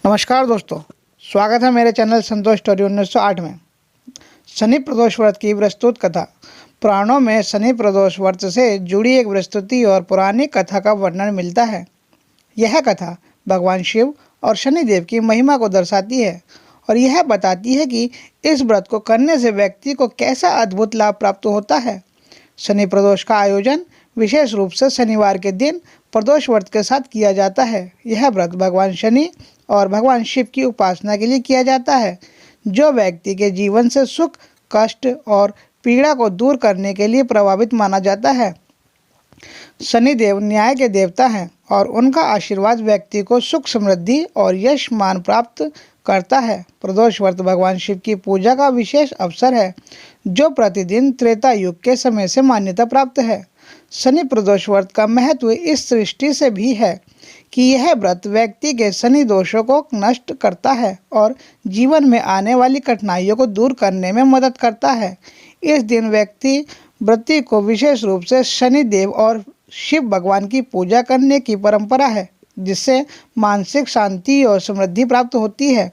नमस्कार दोस्तों, स्वागत है मेरे चैनल संतोष स्टोरी 1908 में। शनि प्रदोष व्रत की प्रस्तुत कथा। पुराणों में शनि प्रदोष व्रत से जुड़ी एक प्रस्तुति और पुरानी कथा का वर्णन मिलता है। यह कथा भगवान शिव और शनिदेव की महिमा को दर्शाती है और यह बताती है कि इस व्रत को करने से व्यक्ति को कैसा अद्भुत लाभ प्राप्त होता है। शनि प्रदोष का आयोजन विशेष रूप से शनिवार के दिन प्रदोष व्रत के साथ किया जाता है। यह व्रत भगवान शनि और भगवान शिव की उपासना के लिए किया जाता है, जो व्यक्ति के जीवन से सुख, कष्ट और पीड़ा को दूर करने के लिए प्रभावित माना जाता है। शनिदेव न्याय के देवता हैं और उनका आशीर्वाद व्यक्ति को सुख, समृद्धि और यश मान प्राप्त करता है। प्रदोष व्रत भगवान शिव की पूजा का विशेष अवसर है, जो प्रतिदिन त्रेता युग के समय से मान्यता प्राप्त है। शनि प्रदोष व्रत का महत्व इस दृष्टि से भी है कि यह व्रत व्यक्ति के शनि दोषों को नष्ट करता है और जीवन में आने वाली कठिनाइयों को दूर करने में मदद करता है। इस दिन व्यक्ति व्रती को विशेष रूप से शनि देव और शिव भगवान की पूजा करने की परंपरा है, जिससे मानसिक शांति और समृद्धि प्राप्त होती है।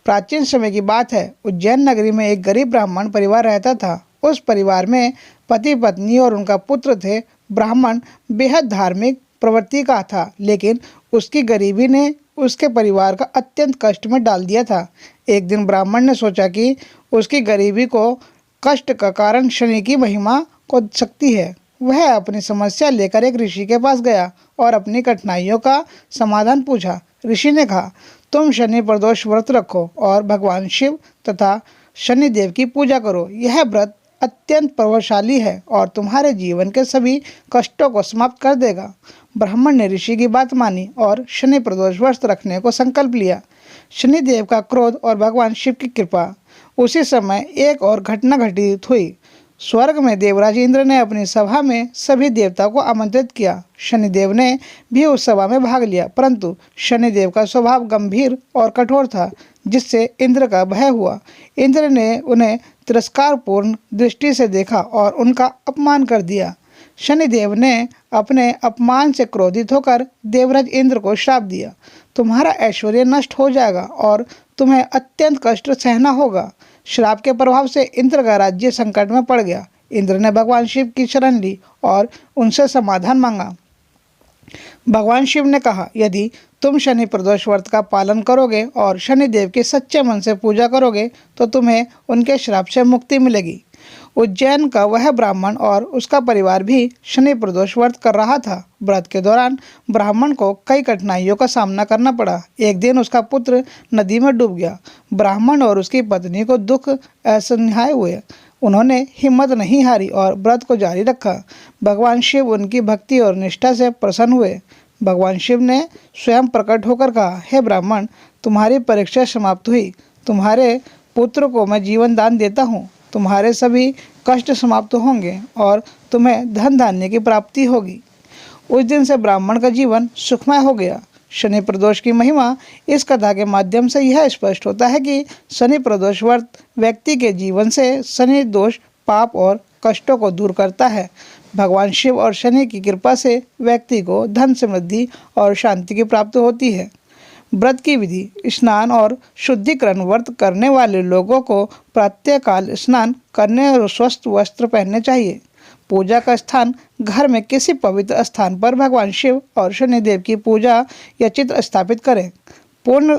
प्राचीन समय की बात है, उज्जैन नगरी में एक गरीब ब्राह्मण परिवार रहता था। उस परिवार में पति, पत्नी और उनका पुत्र थे। ब्राह्मण बेहद धार्मिक प्रवृत्ति का था, लेकिन उसकी गरीबी ने उसके परिवार का अत्यंत कष्ट में डाल दिया था। एक दिन ब्राह्मण ने सोचा कि उसकी गरीबी को कष्ट का कारण शनि की महिमा हो सकती है। वह अपनी समस्या लेकर एक ऋषि के पास गया और अपनी कठिनाइयों का समाधान पूछा। ऋषि ने कहा, तुम शनि प्रदोष व्रत रखो और भगवान शिव तथा शनिदेव की पूजा करो। यह व्रत अत्यंत प्रभावशाली है और तुम्हारे जीवन के सभी कष्टों को समाप्त कर देगा। ब्राह्मण ने ऋषि की बात मानी और शनि प्रदोष व्रत रखने को संकल्प लिया। शनिदेव का क्रोध और भगवान शिव की कृपा। उसी समय एक और घटना घटित हुई। स्वर्ग में देवराज इंद्र ने अपनी सभा में सभी देवताओं को आमंत्रित किया। शनिदेव ने भी उस सभा में भाग लिया, परंतु शनिदेव का स्वभाव गंभीर और कठोर था, जिससे इंद्र का भय हुआ। इंद्र ने उन्हें तिरस्कारपूर्ण दृष्टि से देखा और उनका अपमान कर दिया। शनिदेव ने अपने अपमान से क्रोधित होकर देवराज इंद्र को श्राप दिया, तुम्हारा ऐश्वर्य नष्ट हो जाएगा और तुम्हें अत्यंत कष्ट सहना होगा। श्राप के प्रभाव से इंद्र का राज्य संकट में पड़ गया। इंद्र ने भगवान शिव की शरण ली और उनसे समाधान मांगा। भगवान शिव ने कहा, यदि तुम शनि प्रदोष व्रत का पालन करोगे और शनिदेव की सच्चे मन से पूजा करोगे तो तुम्हें उनके श्राप से मुक्ति मिलेगी। उज्जैन का वह ब्राह्मण और उसका परिवार भी शनि प्रदोष व्रत कर रहा था। व्रत के दौरान ब्राह्मण को कई कठिनाइयों का सामना करना पड़ा। एक दिन उसका पुत्र नदी में डूब गया। ब्राह्मण और उसकी पत्नी को दुख असह्य हुए। उन्होंने हिम्मत नहीं हारी और व्रत को जारी रखा। भगवान शिव उनकी भक्ति और निष्ठा से प्रसन्न हुए। भगवान शिव ने स्वयं प्रकट होकर कहा, हे ब्राह्मण, तुम्हारी परीक्षा समाप्त हुई। तुम्हारे पुत्र को मैं जीवन दान देता हूँ। तुम्हारे सभी कष्ट समाप्त होंगे और तुम्हें धन धान्य की प्राप्ति होगी। उस दिन से ब्राह्मण का जीवन सुखमय हो गया। शनि प्रदोष की महिमा। इस कथा के माध्यम से यह स्पष्ट होता है कि शनि प्रदोष व्रत व्यक्ति के जीवन से शनि दोष, पाप और कष्टों को दूर करता है। भगवान शिव और शनि की कृपा से व्यक्ति को धन, समृद्धि और शांति की प्राप्ति होती है। व्रत की विधि। स्नान और शुद्धिकरण। व्रत करने वाले लोगों को प्रातःकाल स्नान करने और स्वस्थ वस्त्र पहनने चाहिए। पूजा का स्थान। घर में किसी पवित्र स्थान पर भगवान शिव और शनिदेव की पूजा या चित्र स्थापित करें। पूर्ण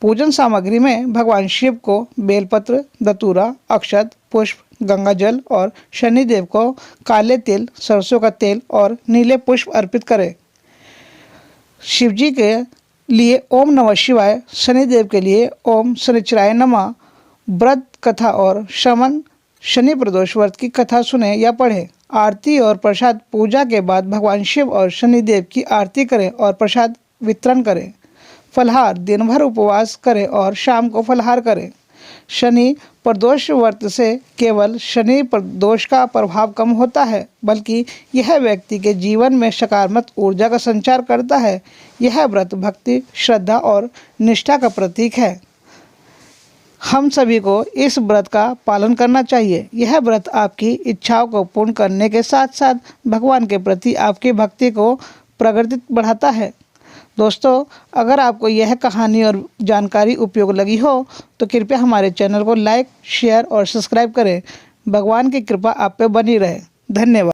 पूजन सामग्री में भगवान शिव को बेलपत्र, धतूरा, अक्षत, पुष्प, गंगा जल और शनिदेव को काले तिल, सरसों का तेल और नीले पुष्प अर्पित करें। शिवजी के लिए ओम नमः शिवाय, शनिदेव के लिए ओम शनिचराय नमः। व्रत कथा और श्रवण। शनि प्रदोष व्रत की कथा सुने या पढ़ें। आरती और प्रसाद। पूजा के बाद भगवान शिव और शनिदेव की आरती करें और प्रसाद वितरण करें। फलाहार। दिन भर उपवास करें और शाम को फलाहार करें। शनि प्रदोष व्रत से केवल शनि प्रदोष का प्रभाव कम होता है, बल्कि यह व्यक्ति के जीवन में सकारात्मक ऊर्जा का संचार करता है। यह व्रत भक्ति, श्रद्धा और निष्ठा का प्रतीक है। हम सभी को इस व्रत का पालन करना चाहिए। यह व्रत आपकी इच्छाओं को पूर्ण करने के साथ साथ भगवान के प्रति आपकी भक्ति को प्रगतित बढ़ाता है। दोस्तों, अगर आपको यह कहानी और जानकारी उपयोग लगी हो तो कृपया हमारे चैनल को लाइक, शेयर और सब्सक्राइब करें। भगवान की कृपा आप पे बनी रहे। धन्यवाद।